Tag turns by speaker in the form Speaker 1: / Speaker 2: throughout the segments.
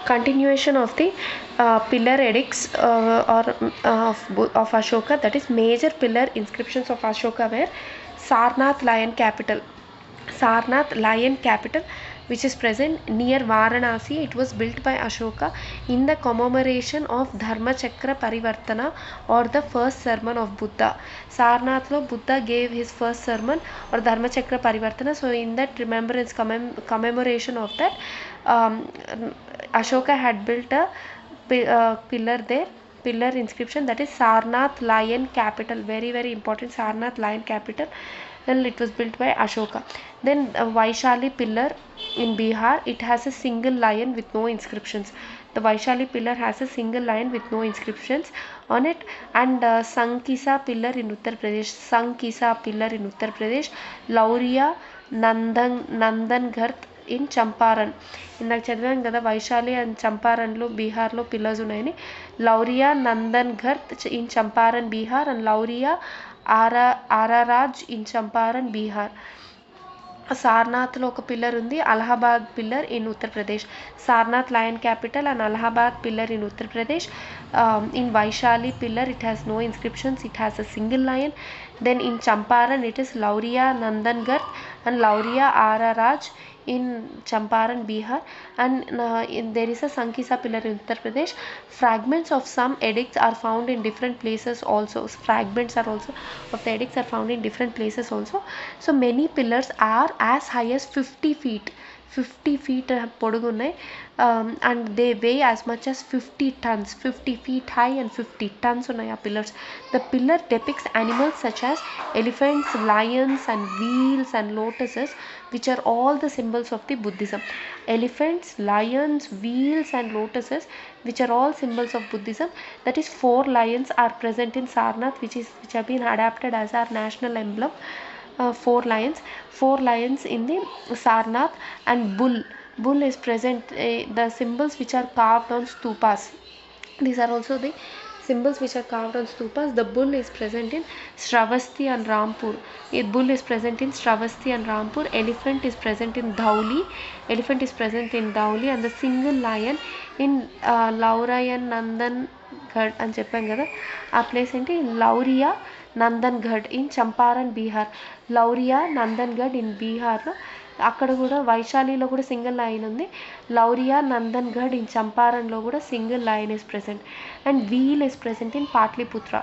Speaker 1: continuation of the pillar edicts of Ashoka, that is major pillar inscriptions of Ashoka were Sarnath lion capital, which is present near Varanasi. It was built by Ashoka in the commemoration of Dharma Chakra Parivartana, or the first sermon of Buddha. Sarnath lo Buddha gave his first sermon or Dharma Chakra Parivartana. So in that remembrance commemoration of that, Ashoka had built a pillar there, pillar inscription, that is Sarnath lion capital. Very important, Sarnath lion capital. Well, it was built by Ashoka. Then Vaishali pillar in Bihar, it has a single lion with no inscriptions. The Vaishali pillar has a single lion with no inscriptions on it. And Sankisa pillar in Uttar Pradesh, Lauria Nandangarh in Champaran. ఇందాక చదివాం కదా Vaishali and చంపారన్లో బీహార్లో pillars ఉన్నాయని. Lauriya Nandangarh in Champaran Bihar and Lauriya Araraj in Champaran Bihar. సార్నాథ్లో ఒక pillar ఉంది, Allahabad pillar in Uttar Pradesh. Sarnath lion capital and Allahabad pillar in Uttar Pradesh. In Vaishali pillar it has no inscriptions, it has a single lion. Then in Champaran it is Lauria Nandangarh and Lauria Araraj in Champaran, Bihar. And there is a Sankisa pillar in Uttar Pradesh. Fragments of some edicts are found in different places also. Fragments are also of the edicts are found in different places also. So many pillars are as high as 50 feet. 50 feet పొడుగున్నాయి, and they weigh as much as 50 tons. 50 feet high and 50 tons ఉన్నాయి ఆ pillars. The pillar depicts animals such as elephants, lions and wheels and lotuses, which are all the symbols of the Buddhism. Elephants, lions, wheels and lotuses, which are all symbols of Buddhism. That is 4 lions are present in Sarnath, which have been adapted as our national emblem. 4 lions in the Sarnath. And bull is present, the symbols which are carved on stupas. These are also the symbols which are carved on stupas. The bull is present in Shravasti and Rampur. Elephant is present in Dhauli. And the single lion in Laurayan Nandangarh అని చెప్పాం కదా, ఆ place ఏంటి, లౌరియా నందన్ఘడ్ in Champaran Bihar. లౌరియా నందన్ఘడ్ in బీహార్లో, అక్కడ కూడా వైశాలిలో కూడా single line ఉంది. లౌరియా నందన్ఘడ్ ఇన్ చంపారన్లో కూడా single line is present. And wheel is present in Patliputra.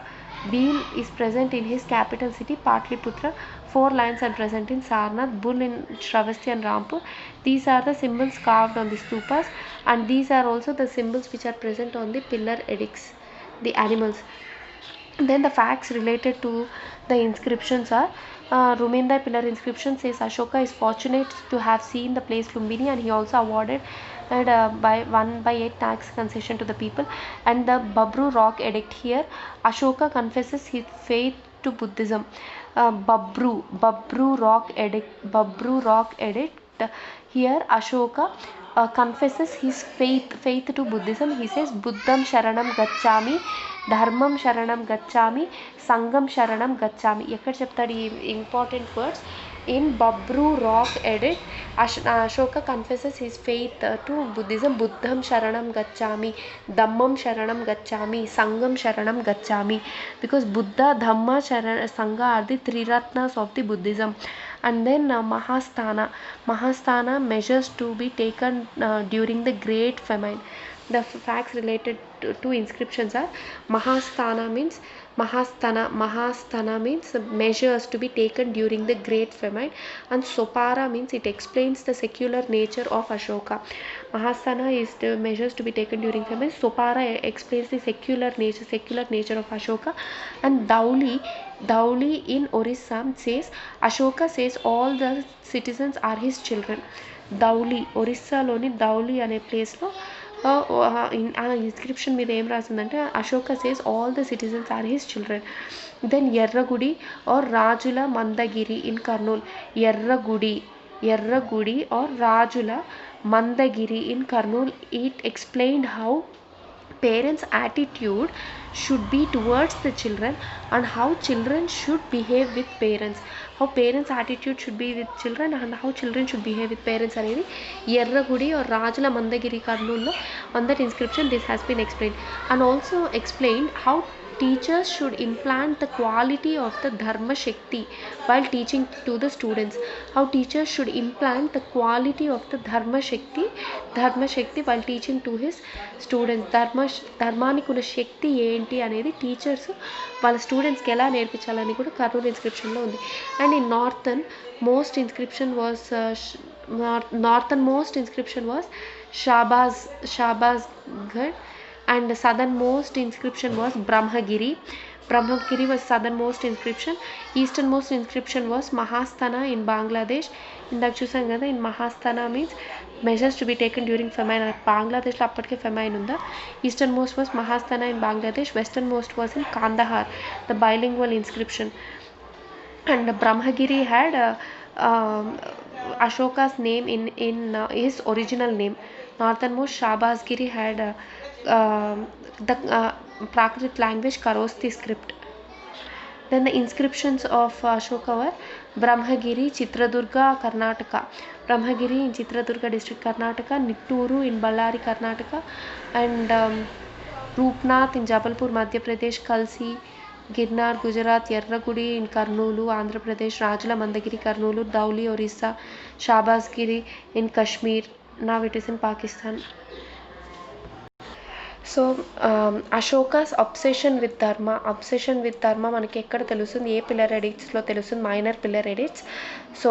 Speaker 1: Wheel is present in his capital city Patliputra. 4 lions are present in Sarnath, bull in Shravasti and Rampur. These are the symbols carved on the stupas, and these are also the symbols which are present on the pillar edicts, the animals. Then the facts related to the inscriptions are, Rumendai pillar inscription says Ashoka is fortunate to have seen the place Lumbini, and he also awarded by 1/8 tax concession to the people. And the Babru rock edict, here Ashoka confesses his faith to Buddhism. Babru rock edict, here Ashoka confesses his faith to Buddhism. He says Buddham Sharanam Gacchami, Dharmam Sharanam Gacchami, Sangam Sharanam Gacchami. ఎక్కడ చెప్తాడు ఈ important words? In Babru rock edict, Ashoka confesses his faith to Buddhism. Buddham Sharanam Gacchami, Dhammam Sharanam Gacchami, Sangam Sharanam Gacchami. Because Buddha, Dhamma, Sangha are the 3 ratnas of the Buddhism. And then Mahasthana measures to be taken during the Great Famine. The facts related to inscriptions are, Mahasthana means measures to be taken during the Great Famine. And Sopara means it explains the secular nature of Ashoka. Mahasthana is the measures to be taken during famine. Sopara explains the secular nature of Ashoka. And Dhauli in Orissa says, Ashoka says all the citizens are his children. Dhauli, Orissa-లోని Dhauli అనే ప్లేస్లో ఆ inscription మీద ఏం రాసిందంటే, Ashoka says all the citizens are his children. Then Erragudi or Rajula Mandagiri in Kurnool. Erragudi or Rajula Mandagiri in Kurnool. It explained how parents' attitude should be towards the children, and how children should behave with parents. How parents' attitude should be with children and how children should behave with parents అనేది Erragudi or రాజుల మందగిరి కర్నూల్లో on that inscription this has been explained, and also explained how teachers should implant the quality of the dharma shakti while teaching to the students. How teachers should implant the quality of the dharma shakti while teaching to his students. ధర్మానికి ఉన్న శక్తి ఏంటి అనేది teachers వాళ్ళ స్టూడెంట్స్కి ఎలా నేర్పించాలని కూడా కర్నూలు ఇన్స్క్రిప్షన్లో ఉంది. And ఈ northern most inscription was Shahbaz Garh, and the southernmost inscription was Brahmagiri was southernmost inscription. Easternmost inscription was Mahasthana in Bangladesh. ఇందాక చూసాం కదా, in Mahasthana means measures to be taken during famine. బంగ్లాదేశ్లో అప్పటికే ఫెమైన్ ఉందా. Eastern most was Mahasthana in Bangladesh. Western most was in Kandahar, the bilingual inscription. And Brahmagiri had Ashoka's name in his original name. Northernmost Shahbazgiri had the Prakrit language Kharosthi script. Then the inscriptions of Ashoka were Brahmagiri, Chitradurga, Karnataka. Brahmagiri in Chitradurga district, Karnataka. Nitturu in Ballari, Karnataka. And Roopnath in Jabalpur, Madhya Pradesh. Kalsi, Girnar, Gujarat. Yerragudi in Karnoolu, Andhra Pradesh. Rajula Mandagiri, Karnoolu. Dauli, Orissa. Shahbazgiri in Kashmir. Now it is in Pakistan. So Ashoka's obsession with dharma మనకి ఎక్కడ తెలుస్తుంది? ఏ pillar ఎడిక్ట్స్లో తెలుస్తుంది? Minor pillar edicts. So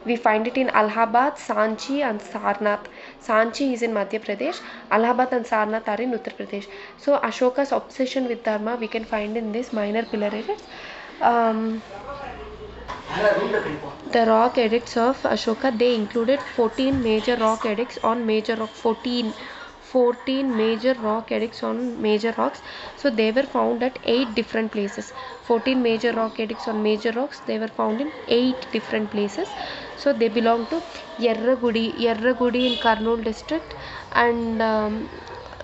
Speaker 1: we find it in Allahabad, Sanchi and Sarnath. Sanchi is in Madhya Pradesh, Allahabad and Sarnath are in Uttar Pradesh. So Ashoka's obsession with dharma we can find in this minor pillar edicts. The rock edicts of Ashoka, they included 14 major rock edicts on major rock. 14 major rock edicts on major rocks. So they were found at 8 different places. 14 major rock edicts on major rocks, they were found in 8 different places. So they belong to Yerragudi in Kurnool district, and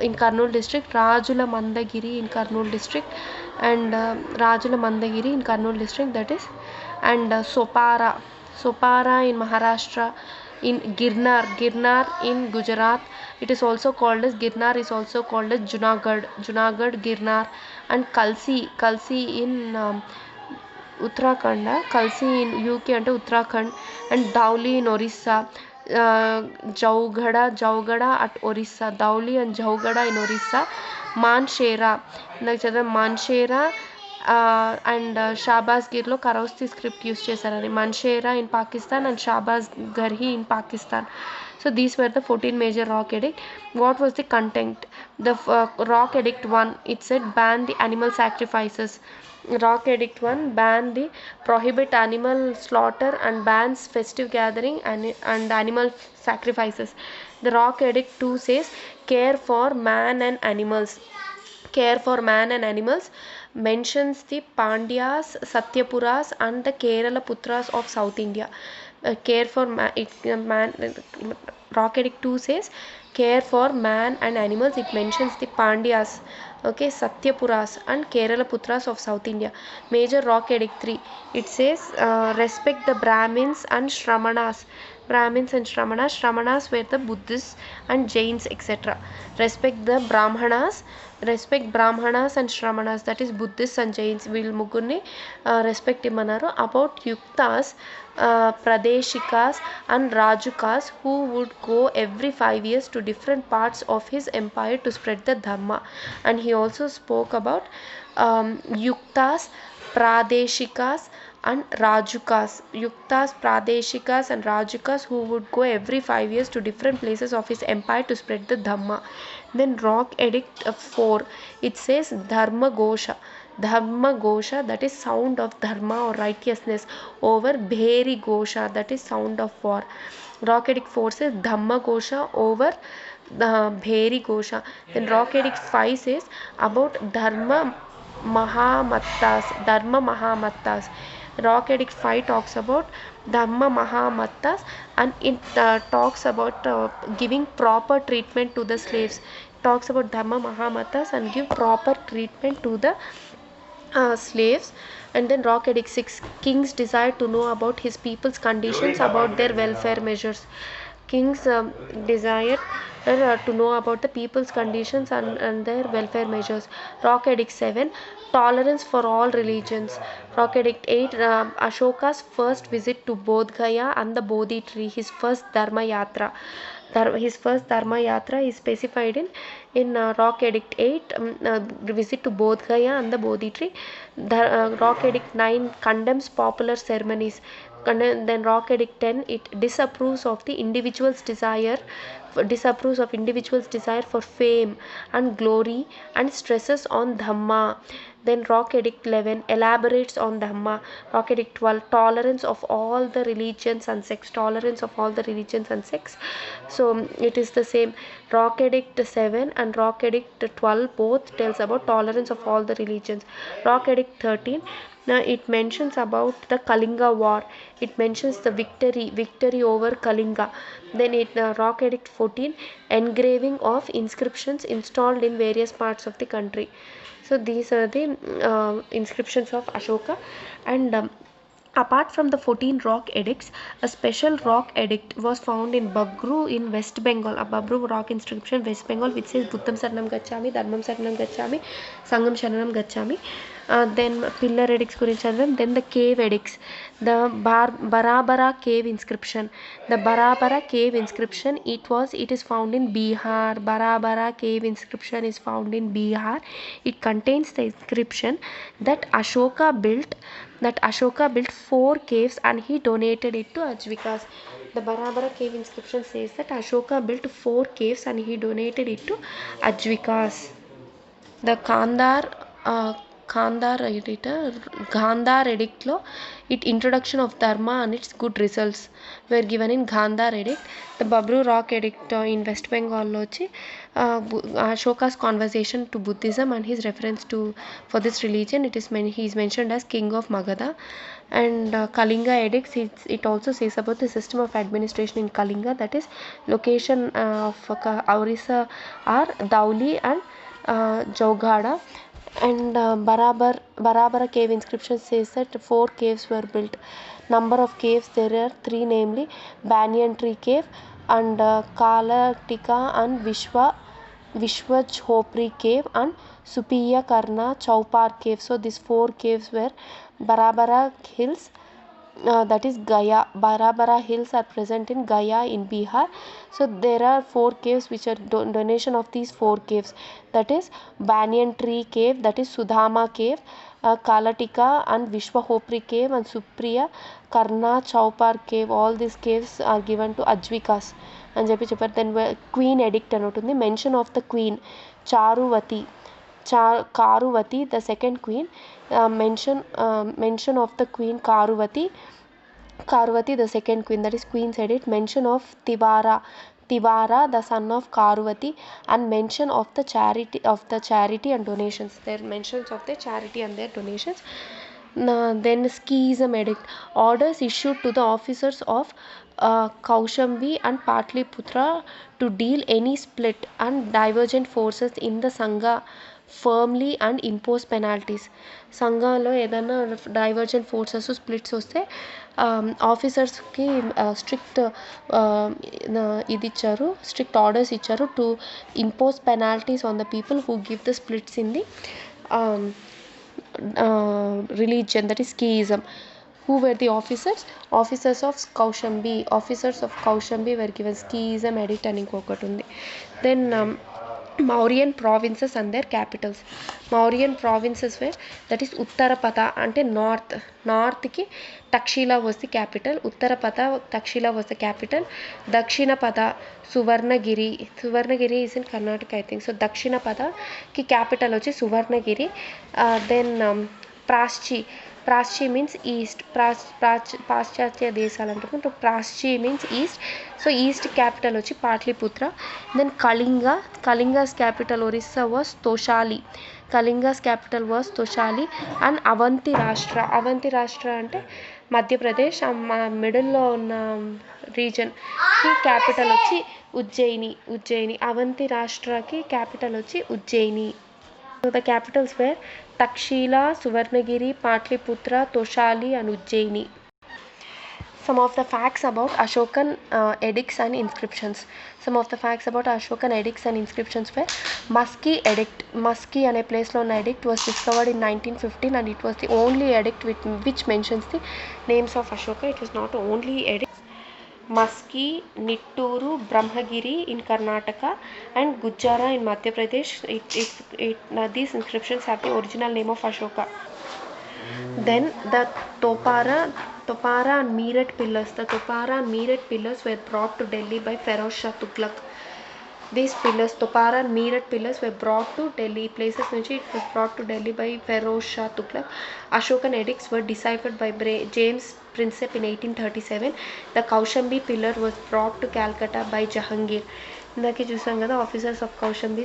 Speaker 1: in Kurnool district, Rajula Mandagiri in Kurnool district, and Rajula Mandagiri in Kurnool district, that is, and Sopara in Maharashtra, in Girnar in Gujarat. It is also called as Girnar is also called as Junagadh, Girnar. And Kalsi in Uttarakhand, Kalsi in UK ante Uttarakhand. And Dauli in Orissa, Jaugada at Orissa. Dauli and Jaugada in Orissa. Manshera and షాబాజ్గిర్లో Kharosthi script use చేశారని. Mansehra in Pakistan and Shahbazgarhi in Pakistan. So these were the 14 major rock edict. What was the content? The rock edict 1, it said ban the animal sacrifices. Rock edict 1 ban the prohibit animal slaughter and bans festive gathering and animal sacrifices. The rock edict 2 says care for man and animals. Mentions the Pandyas, Satyapuras and the Kerala Putras of South India. Rock edict 2 says care for man and animals. It mentions the Pandyas, okay, Satyapuras and Kerala Putras of South India. Major rock edict 3, it says respect the Brahmins and Shramanas. Shramanas were the Buddhists and Jains, etc. Respect Brahmanas and Shramanas, that is Buddhists and Jains. We'll mugurni respect imanaru. About Yuktas, Pradeshikas and Rajukas, who would go every 5 years to different parts of his empire to spread the Dhamma. And he also spoke about Yuktas, Pradeshikas and Rajukas. Yuktas, Pradeshikas and Rajukas, who would go every 5 years to different places of his empire to spread the Dhamma. Then rock edict 4, it says Dharma Gosha, that is sound of dharma or righteousness, over Bheri Gosha, that is sound of war. Rock edict 4 says Dhamma Gosha over the Bheri Gosha. Then rock edict 5 says about Dharma Mahamattas. Rock Edict 5 talks about Dhamma Mahamattas, and it talks about giving proper treatment to the slaves. Talks about Dhamma Mahamattas and give proper treatment to the slaves. And then Rock Edict 6, kings desire to know about his people's conditions, about their welfare measures. Kings desire to know about the people's conditions and their welfare measures. Rock Edict 7, tolerance for all religions. Rock Edict 8, Ashoka's first visit to Bodh Gaya and the Bodhi tree, his first Dharma Yatra. His first Dharma Yatra is specified in Rock Edict 8, visit to Bodh Gaya and the Bodhi tree. Rock Edict 9 condemns popular ceremonies. Then Rock Edict 10, it disapproves of individual's desire for fame and glory and stresses on Dhamma. Then Rock Edict 11 elaborates on Dhamma. Rock Edict 12, tolerance of all the religions and sects. So it is the same. Rock Edict 7 and Rock Edict 12 both tells about tolerance of all the religions. Rock Edict 13, now it mentions about the Kalinga war. It mentions the victory over Kalinga. Then Rock Edict 14, engraving of inscriptions installed in various parts of the country. So these are the inscriptions of Ashoka. And apart from the 14 rock edicts, a special rock edict was found in Bagru in West Bengal. A Bagru rock inscription, West Bengal, which says Buddham Saranam Gacchami, Dharmam Saranam Gacchami, Sangam Sharanam Gacchami. Then pillar edicts gurinchi chadam. Then the cave edicts, the Barabara cave inscription. The Barabara cave inscription, it is found in Bihar. Barabara cave inscription is found in Bihar. It contains the inscription that Ashoka built 4 caves and he donated it to Ajvikas. The Barabara cave inscription says that Ashoka built 4 caves and he donated it to Ajvikas. The Gandhar edict lo, introduction of Dharma and its good results were given in Gandhar edict. The Babru rock edict in West Bengal lo Ashoka's conversation to Buddhism and his reference for this religion, he is mentioned as king of Magadha. And Kalinga edicts, it also says about the system of administration in Kalinga, that is location of Orissa are Dauli and Jaughada. And Barabara cave inscription says that 4 caves were built. Number of caves, there are 3, namely Banyan Tree Cave and Kalatika and Vishwajhopri Cave and Supiya Karna Chaupar Cave. So these 4 caves were Barabara Hills, that is Gaya. Barabara hills are present in Gaya in Bihar. So there are 4 caves which are donation of these 4 caves, that is Banyan Tree Cave, that is Sudhama Cave, Kalatika and Vishwahopri Cave and Supriya Karna Chaupar Cave. All these caves are given to Ajvikas and then Queen Edict and mention of the Queen Karuvati, the second queen. Mention of the Queen Karuvati, the second queen, that is Queen's Edict. Mention of Tivara, the son of Karuvati, and mention of the charity and donations. There are mentions of the charity and their donations. Then Schism Edict, orders issued to the officers of Kaushambi and Patliputra to deal any split and divergent forces in the Sangha firmly and impose penalties. సంఘంలో ఏదైనా divergent forces splits వస్తే ఆఫీసర్స్కి strict strict orders ఇచ్చారు to impose penalties on the people who give the splits in the religion, that is Schism. Who were the officers? Officers of Kaushambi were given Schism Edict and inkokati undi. Then Mauryan provinces and their capitals. Mauryan provinces were, that is Uttarapada ante north ki Takshila was the capital. Uttarapada Takshila was the capital. Dakshinapada Suvarnagiri is in Karnataka, I think. So Dakshinapada ki capital vachi Suvarnagiri. Then Praschi Prachya means east, పాశ్చాత్య దేశాలు అంటారు. Prachya means east. So east capital వచ్చి Pataliputra. Then Kalinga's capital Orissa was Toshali. Kalinga's capital was Toshali. And Avanti Rashtra అంటే మధ్యప్రదేశ్ మిడిల్లో ఉన్న reason కి capital వచ్చి Ujjaini. Avanthi రాష్ట్రకి capital వచ్చి Ujjaini. So the capitals were Takshila, Suvarnagiri, Patliputra, Toshali and Ujjaini. Some of the facts about Ashokan edicts and inscriptions. Some of the facts about Ashokan edicts and inscriptions were Musky edict. Musky అనే ప్లేస్లో ఉన్న edict was discovered in 1915 and it was the only edict which mentions the names of Ashoka. It was not the only edict. Musky, Nitturu, Brahmagiri in Karnataka and Gujjara in Madhya Pradesh. These inscriptions have the original name of Ashoka. Then the Topara and Meerut pillars. The Topara and Meerut pillars were brought to Delhi by Feroz Shah Tughlaq. These pillars, Topara and Meerut pillars, were brought to Delhi. Places which it was brought to Delhi by Feroz Shah Tughlaq. Ashokan edicts were deciphered by James Prinsep in 1837. The Kaushambi pillar was brought to Calcutta by Jahangir. ఇందాకే చూసాం కదా officers of Kaushambi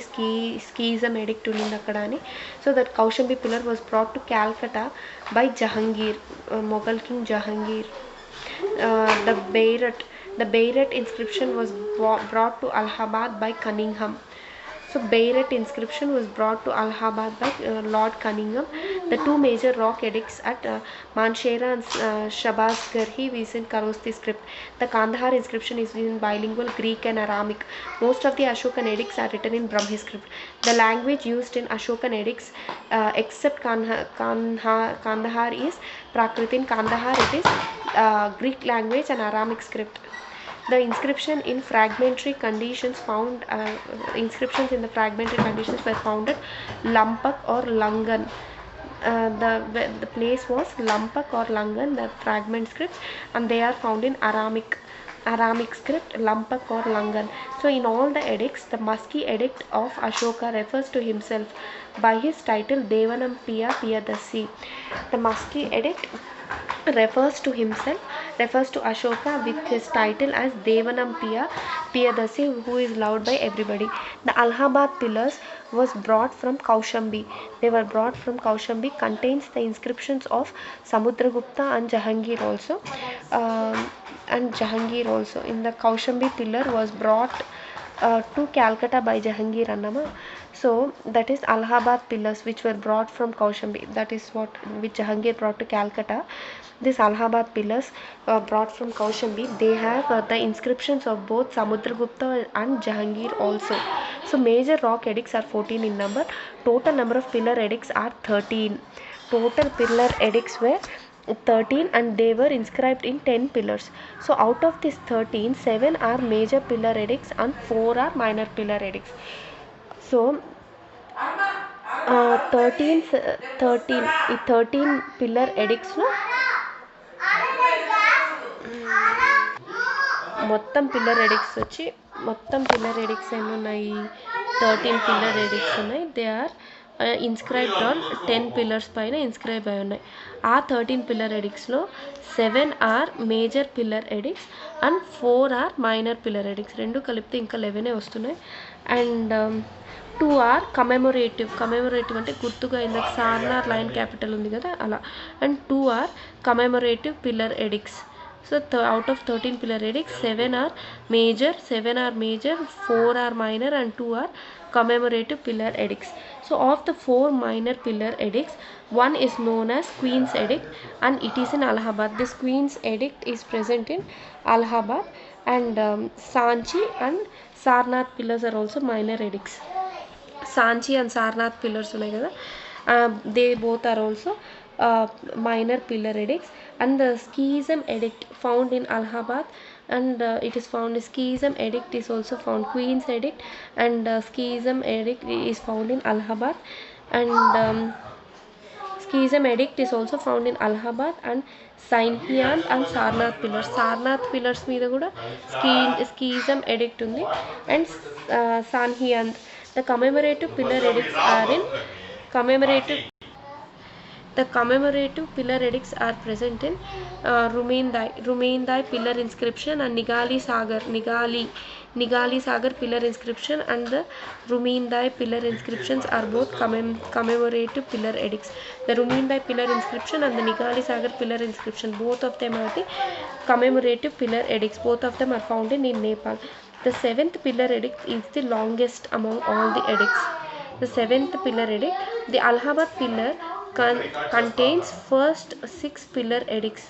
Speaker 1: స్కీజం addict ఉన్నింది అక్కడ అని. So that Kaushambi pillar was brought to Calcutta by Jahangir, Mughal king Jahangir. The Beirut inscription was brought to Allahabad by Cunningham. So Beirut inscription was brought to Allahabad by Lord Cunningham. The two major rock edicts at Manshera and Shabazgarhi is in Kharosthi script. The Kandahar inscription is in bilingual Greek and Aramaic. Most of the Ashokan edicts are written in Brahmi script. The language used in Ashokan edicts except Kandahar is Prakrit. In Kandahar it is Greek language and Aramaic script. The inscriptions in the fragmentary conditions were found at Lampak or Langan. The place was Lampak or Langan, the fragment scripts, and they are found in Aramic script, Lampak or Langan. So in all the edicts, the Musky edict of Ashoka refers to himself by his title Devanampiya Piyadasi. The Musky edict refers to Ashoka with his title as Devanampiya Piyadasi, who is loved by everybody. The Allahabad pillars was brought from Kaushambi. They were brought from Kaushambi. Contains the inscriptions of Samudragupta and Jahangir also. In the Kaushambi pillar was brought to Calcutta by Jahangir Annama. So that is Allahabad pillars which were brought from Kaushambi. That is which Jahangir brought to Calcutta. These Allahabad pillars brought from Kaushambi, they have the inscriptions of both Samudragupta and Jahangir also. So major rock edicts are 14 in number. Total number of pillar edicts are 13. Total pillar edicts were 13 and they were inscribed in 10 pillars. So out of these 13, 7 are major pillar edicts and 4 are minor pillar edicts. So 13 pillar edicts లో మొత్తం pillar addicts ఎన్ని ఉన్నాయి? 13 pillar edicts ఉన్నాయి. They are inscribed on 10 pillars పైన inscribe అయి ఉన్నాయి. ఆ 13 pillar ఎడిక్ట్స్లో 7 are major pillar edicts and 4 are minor pillar edicts. రెండు కలిపితే ఇంకా 11 వస్తున్నాయి. అండ్ 2 ఆర్ కమెమొరేటివ్ అంటే గుర్తుగా ఇందాక సార్నార్ లైన్ క్యాపిటల్ ఉంది కదా అలా. And 2 are commemorative pillar edicts. So out of 13 pillar edicts, 7 are major, 4 are minor and 2 are commemorative pillar edicts. So of the 4 minor pillar edicts, one is known as Queen's Edict and it is in Allahabad. This Queen's Edict is present in Allahabad. And Sanchi and Sarnath pillars are also minor edicts. Sanchi and Sarnath pillars ఉన్నాయి కదా, they both are also minor pillar edicts. And the Schism Edict found in Allahabad, and it is found Schism Edict is also found. Queen's Edict and Schism Edict is found in Allahabad. And Schism Edict is also found in Allahabad and Sainhian and Sarnath pillars మీద కూడా Schism Edict ఉంది. And Sanhian. The commemorative pillar edicts are in The commemorative pillar edicts are present in Rumendai pillar inscription and Nigali Sagar pillar inscription, and the Rumendai pillar inscriptions are both commemorative pillar edicts. The Rumendai pillar inscription and the Nigali Sagar pillar inscription, both of them are the commemorative pillar edicts. Both of them are found in Nepal. The seventh pillar edict is the longest among all the edicts. The seventh pillar edict, the Allahabad pillar, contains first 6 pillar edicts.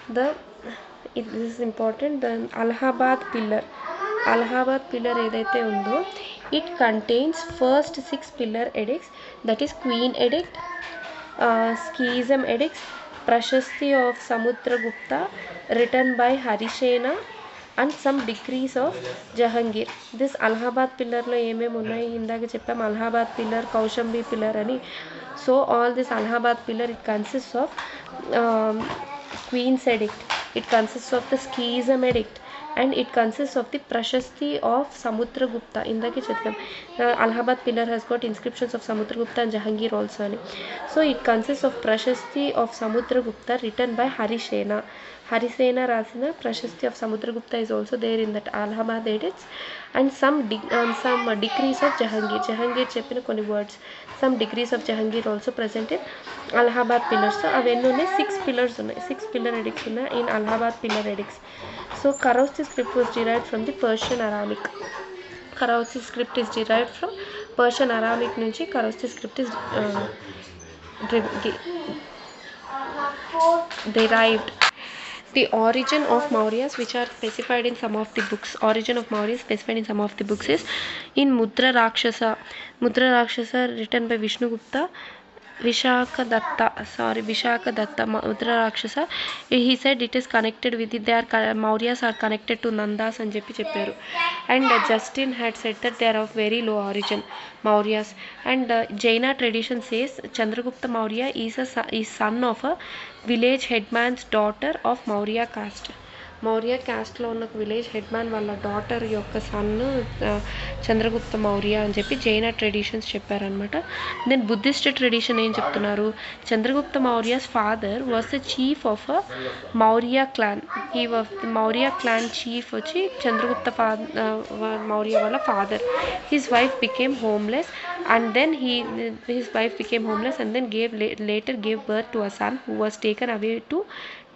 Speaker 1: This is important. The Allahabad pillar ఏదైతే ఉందో, it contains first 6 pillar edicts, that is Queen edict, Schism edicts, Prashasti of Samudragupta written by Harisena, and some decrees of Jahangir. This Allahabad pillar lo ఏమేమి ఉన్నాయి ఇందాక చెప్పాం, Allahabad pillar, Kaushambi pillar అని. So all this Allahabad pillar, it consists of Queen's edict, it consists of the Schism edict, and it consists of the Prashasti of Samudragupta. ఇందాకే చెప్పాం Allahabad pillar has got inscriptions of Samudragupta and Jahangir also అని. So it consists of Prashasti of Samudragupta written by Harisena. Harisena rasina Prashasti of Samudragupta is also there in that Allahabad edicts, and some decrees of Jahangir. Jahangir చెప్పిన కొన్ని words, some decrees of Jahangir also present in Allahabad pillars. So అవన్నీ ఉన్నాయి, 6 pillars ఉన్నాయి, 6 pillar edicts ఉన్నాయి in Allahabad pillar edicts. So Kharosthi script was derived from the Persian Aramic. Kharosthi script is derived from Persian Aramic నుంచి Kharosthi script is derived. The origin of Mauryas, which are specified in some of the books, origin of Mauryas specified in some of the books is in Mudra Rakshasa written by Vishaka Datta, Mudra Rakshasa. He said it is connected with it, Mauryas are connected to Nandas and Chepparu. And Justin had said that they are of very low origin, Mauryas. And Jaina tradition says Chandragupta Maurya is son of a village headman's daughter of Maurya caste. Maurya caste లో ఉన్న village హెడ్మ్యాన్ వాళ్ళ daughter యొక్క sun Chandragupta Maurya అని చెప్పి Jaina traditions చెప్పారనమాట. Then Buddhist tradition ఏం చెప్తున్నారు, Chandragupta Maurya's father was the chief of a Maurya clan. ఈ మౌర్య క్లాన్ చీఫ్ వచ్చి చంద్రగుప్త మౌర్య వాళ్ళ father. His wife became homeless and then his wife became homeless and then later gave birth to a son who was taken away to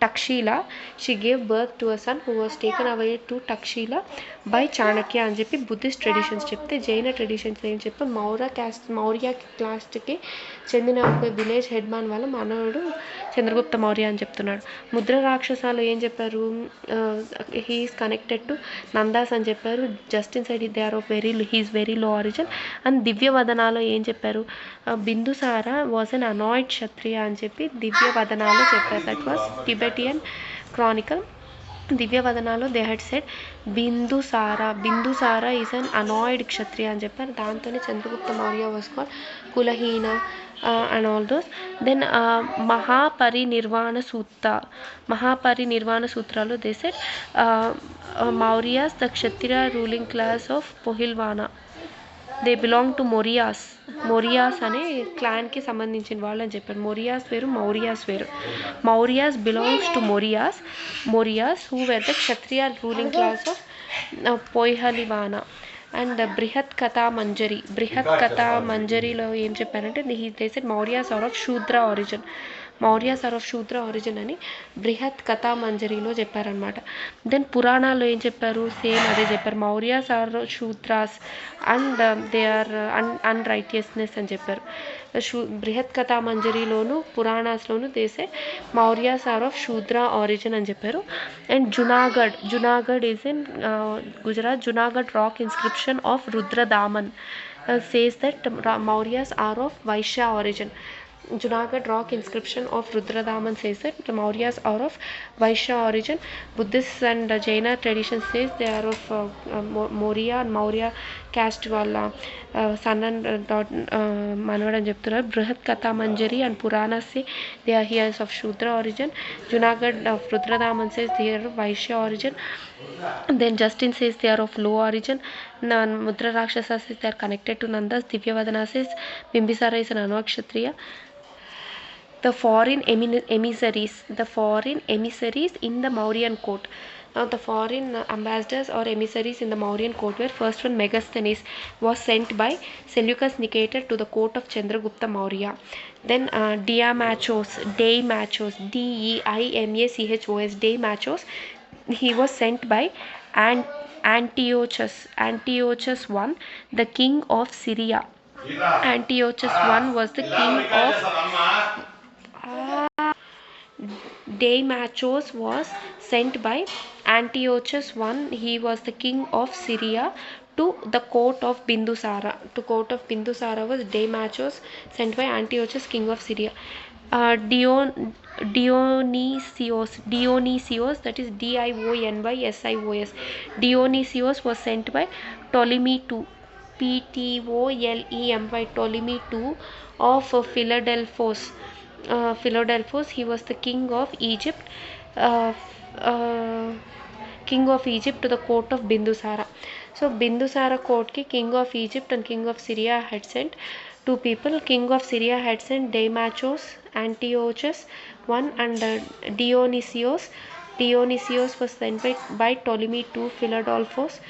Speaker 1: Takshila. She gave birth to a son who was taken away to Takshila by Chanakya అని చెప్పి Buddhist traditions చెప్తే, జైన traditions ఏం చెప్పి మౌర్య క్లాస్ట్కి చెందిన ఒక village హెడ్మ్యాన్ వాళ్ళ మనవడు చంద్రగుప్త మౌర్య అని చెప్తున్నాడు. ముద్ర రాక్షసాలు ఏం చెప్పారు, హీఈస్ కనెక్టెడ్ టు నందాస్ అని చెప్పారు. Justin said they are of he's very low origin. And దివ్యవదనాలో ఏం చెప్పారు, Bindusara was an anointed Kshatriya అని చెప్పి దివ్యవదనాలో చెప్పారు. That was Tibetan chronicle. దివ్యవదనాలో they had said Bindusara is an anointed Kshatriya అని చెప్పారు. దాంతోనే చంద్రగుప్త మౌర్య వాస్ కాల్డ్ కులహీన and all those. Then Mahaparinirvana Sutralo they said Mauryas, the Kshatriya ruling class of Pohilwana, they belong to Mauryas అనే క్లాన్కి సంబంధించిన వాళ్ళు అని చెప్పారు. Mauryas వేరు, Mauryas వేరు. Mauryas belongs to Mauryas who were the Kshatriya ruling class of Pohilwana. And Brihat Katha మంజరిలో ఏం చెప్పారంటే they said Mauryas are of Shudra origin అని బృహత్ కథా మంజరిలో చెప్పారనమాట. దెన్ పురాణాల్లో ఏం చెప్పారు, సేమ్ అదే చెప్పారు, Mauryas are Shudras and they are unrighteousness అని చెప్పారు. బృహత్ కథా మంజరిలోను పురాణాస్లోను they say Mauryas are of Shudra origin అని చెప్పారు. And Junagadh is in Gujarat. Junagadh rock inscription of Rudradaman says that Mauryas are of Vaishya origin. Junagadh rock inscription of Rudradaman says that the Mauryas are of Vaishya origin. Buddhist and Jaina tradition says they are of Maurya and Maurya caste walla son and manvadu అని చెప్తున్నారు. బృహత్ కథా మంజరి and Purana say they are here of Shudra origin. Junagadh of Rudradaman says they are of Vaishya origin. Then Justin says they are of low origin. Mudra Rakshasa says they are connected to Nandas. Divyavadana says Bimbisara is an Anvakshatriya. The foreign emissaries in the Mauryan court. Now the foreign ambassadors or emissaries in the Mauryan court were: first one, Megasthenes was sent by Seleucus Nicator to the court of Chandragupta Maurya. Then Deimachos, Deimachos, he was sent by Antiochus I, the king of Syria. Antiochus I was the king of Deimachos was sent by Antiochus I. He was the king of Syria to the court of Bindusara. To court of Bindusara was Deimachos, sent by Antiochus, king of Syria. Dionysios, that is Dionysios. Dionysios was sent by Ptolemy II, Ptolemy II of Philadelphos. He was the king of Egypt. Uh, uh, King of Egypt to the court of Bindusara. So Bindusara court ki king of Egypt and king of Syria had sent two people. King of Syria had sent Deimachos, Antiochus I, and Dionysios. Dionysios was sent by Ptolemy II Philadelphos,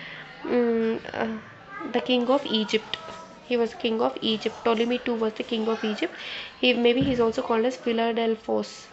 Speaker 1: the king of Egypt. He was king of Egypt. Ptolemy II was the king of Egypt. He's also called as Philadelphos.